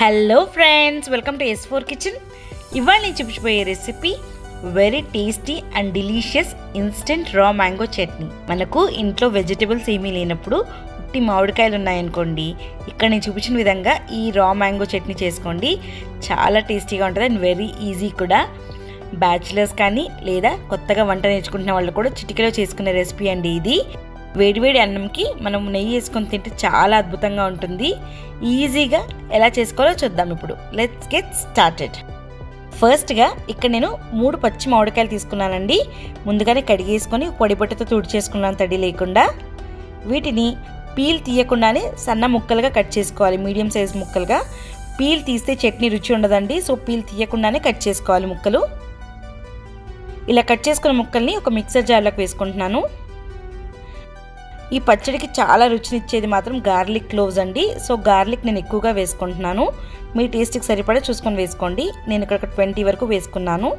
Hello friends, welcome to S4 kitchen. ఇవాళ నేను చూపించబోయే recipe very tasty and delicious instant raw mango chutney. మనకు ఇంట్లో వెజిటబుల్స్ ఏమీ లేనప్పుడు ఉట్టి మామిడికాయలు ఉన్నాయనుకోండి, ఇక్కడ నేను చూపించిన విధంగా ఈ రా మ్యాంగో చట్నీ చేసుకోండి. చాలా టేస్టీగా ఉంటుంది అండ్ వెరీ ఈజీ కూడా. బ్యాచిలర్స్ కానీ లేదా కొత్తగా వంట నేర్చుకుంటున్న వాళ్ళు కూడా చిటికెలో చేసుకునే రెసిపీ అండి ఇది. వేడివేడి అన్నంకి మనం నెయ్యి వేసుకొని తింటే చాలా అద్భుతంగా ఉంటుంది. ఈజీగా ఎలా చేసుకోవాలో చూద్దాం ఇప్పుడు. Let's get started. ఫస్ట్గా ఇక్కడ నేను 3 పచ్చి మామిడికాయలు తీసుకున్నానండి. ముందుగానే కడిగేసుకొని పొడిబట్టతో తుడిచేసుకున్నాను తడి లేకుండా. వీటిని పీల్ తీయకుండానే సన్న ముక్కలుగా కట్ చేసుకోవాలి, మీడియం సైజ్ ముక్కలుగా. పీల్ తీస్తే చట్నీ రుచి ఉండదండి, సో పీల్ తీయకుండానే కట్ చేసుకోవాలి ముక్కలు. ఇలా కట్ చేసుకున్న ముక్కల్ని ఒక మిక్సర్ జార్లోకి వేసుకుంటున్నాను. ఈ పచ్చడికి చాలా రుచినిచ్చేది మాత్రం గార్లిక్ క్లోవ్స్ అండి. సో గార్లిక్ నేను ఎక్కువగా వేసుకుంటున్నాను. మీ టేస్ట్కి సరిపడా చూసుకొని వేసుకోండి. నేను ఇక్కడ 20 వరకు వేసుకున్నాను.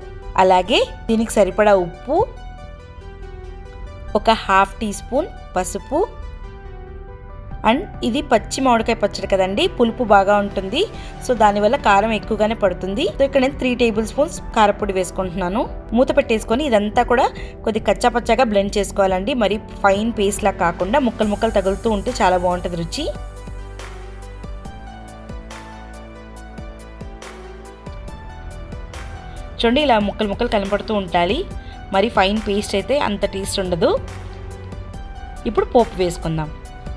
అలాగే దీనికి సరిపడా ఉప్పు, ఒక ½ టీ స్పూన్ పసుపు. అండ్ ఇది పచ్చి మామిడికాయ పచ్చడి కదండి, పులుపు బాగా ఉంటుంది, సో దానివల్ల కారం ఎక్కువగానే పడుతుంది. సో ఇక్కడ నేను 3 టేబుల్ స్పూన్స్ కారపొడి వేసుకుంటున్నాను. మూత పెట్టేసుకొని ఇదంతా కూడా కొద్ది కచ్చాపచ్చాగా బ్లెండ్ చేసుకోవాలండి. మరి ఫైన్ పేస్ట్ లా కాకుండా ముక్కలు ముక్కలు తగులుతూ ఉంటే చాలా బాగుంటుంది రుచి. చూడండి, ఇలా ముక్కలు ముక్కలు కనపడుతూ ఉండాలి. మరి ఫైన్ పేస్ట్ అయితే అంత టేస్ట్ ఉండదు. ఇప్పుడు పోపు వేసుకుందాం.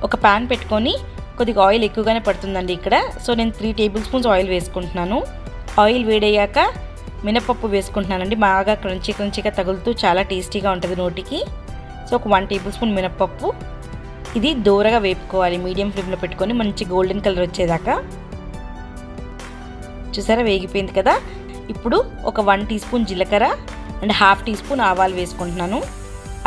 ఒక ప్యాన్ పెట్టుకొని కొద్దిగా ఆయిల్ ఎక్కువగానే పడుతుందండి ఇక్కడ. సో నేను 3 టేబుల్ స్పూన్స్ ఆయిల్ వేసుకుంటున్నాను. ఆయిల్ వేడయ్యాక మినపప్పు వేసుకుంటున్నానండి. బాగా క్రంచీగా తగులుతూ చాలా టేస్టీగా ఉంటుంది నోటికి. సో ఒక 1 టేబుల్ స్పూన్ మినపప్పు. ఇది దూరగా వేపుకోవాలి, మీడియం ఫ్లేమ్లో పెట్టుకొని మంచి గోల్డెన్ కలర్ వచ్చేదాకా. చూసారా, వేగిపోయింది కదా. ఇప్పుడు ఒక 1 టీ స్పూన్ జీలకర్ర అండ్ ½ టీ స్పూన్ ఆవాలు వేసుకుంటున్నాను.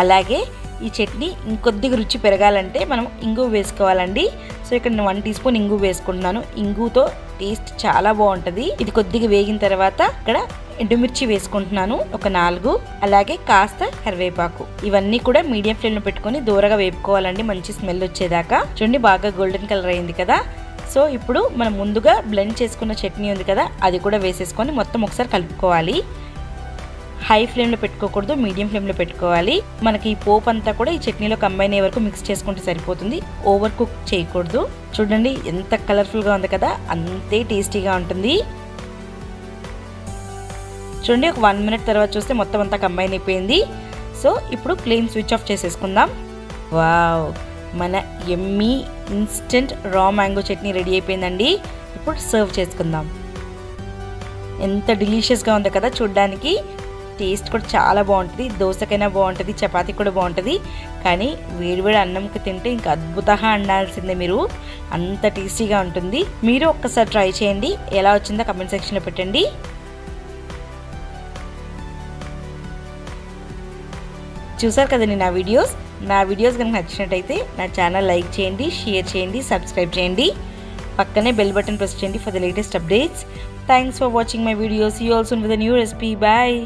అలాగే ఈ చట్నీ ఇంకొద్దిగా రుచి పెరగాలంటే మనం ఇంగువ వేసుకోవాలండి. సో ఇక్కడ నేను 1 టీ స్పూన్ ఇంగువ వేసుకుంటున్నాను. ఇంగుతో టేస్ట్ చాలా బాగుంటుంది. ఇది కొద్దిగా వేగిన తర్వాత ఇక్కడ ఎండుమిర్చి వేసుకుంటున్నాను, ఒక 4. అలాగే కాస్త కరివేపాకు. ఇవన్నీ కూడా మీడియం ఫ్లేమ్లో పెట్టుకొని దూరగా వేపుకోవాలండి, మంచి స్మెల్ వచ్చేదాకా. చూడండి, బాగా గోల్డెన్ కలర్ అయింది కదా. సో ఇప్పుడు మనం ముందుగా బ్లెండ్ చేసుకున్న చట్నీ ఉంది కదా, అది కూడా వేసేసుకొని మొత్తం ఒకసారి కలుపుకోవాలి. హై ఫ్లేమ్లో పెట్టుకోకూడదు, మీడియం ఫ్లేమ్లో పెట్టుకోవాలి. మనకి ఈ పోపు అంతా కూడా ఈ చట్నీలో కంబైన్ అయ్యే వరకు మిక్స్ చేసుకుంటే సరిపోతుంది. ఓవర్ కుక్ చేయకూడదు. చూడండి ఎంత కలర్ఫుల్గా ఉంది కదా, అంతే టేస్టీగా ఉంటుంది. చూడండి, ఒక 1 మినిట్ తర్వాత చూస్తే మొత్తం అంతా కంబైన్ అయిపోయింది. సో ఇప్పుడు ఫ్లేమ్ స్విచ్ ఆఫ్ చేసేసుకుందాం. వావ్, మన yummy instant raw mango chutney ready అయిపోయిందండి. ఇప్పుడు సర్వ్ చేసుకుందాం. ఎంత డిలీషియస్గా ఉంది కదా చూడ్డానికి. టేస్ట్ కూడా చాలా బాగుంటుంది. దోసకైనా బాగుంటుంది, చపాతీ కూడా బాగుంటుంది. కానీ వేడివేడి అన్నంకి తింటే ఇంకా అద్భుతంగా అండాల్సిందే మీరు, అంత టేస్టీగా ఉంటుంది. మీరు ఒక్కసారి ట్రై చేయండి. ఎలా వచ్చిందో కమెంట్ సెక్షన్లో పెట్టండి. చూసారు కదండి నా వీడియోస్ కనుక నచ్చినట్టయితే నా ఛానల్ లైక్ చేయండి, షేర్ చేయండి, సబ్స్క్రైబ్ చేయండి. పక్కనే బెల్ బటన్ ప్రెస్ చేయండి for the latest updates. Thanks for watching my videos. See you all soon with a new recipe. Bye.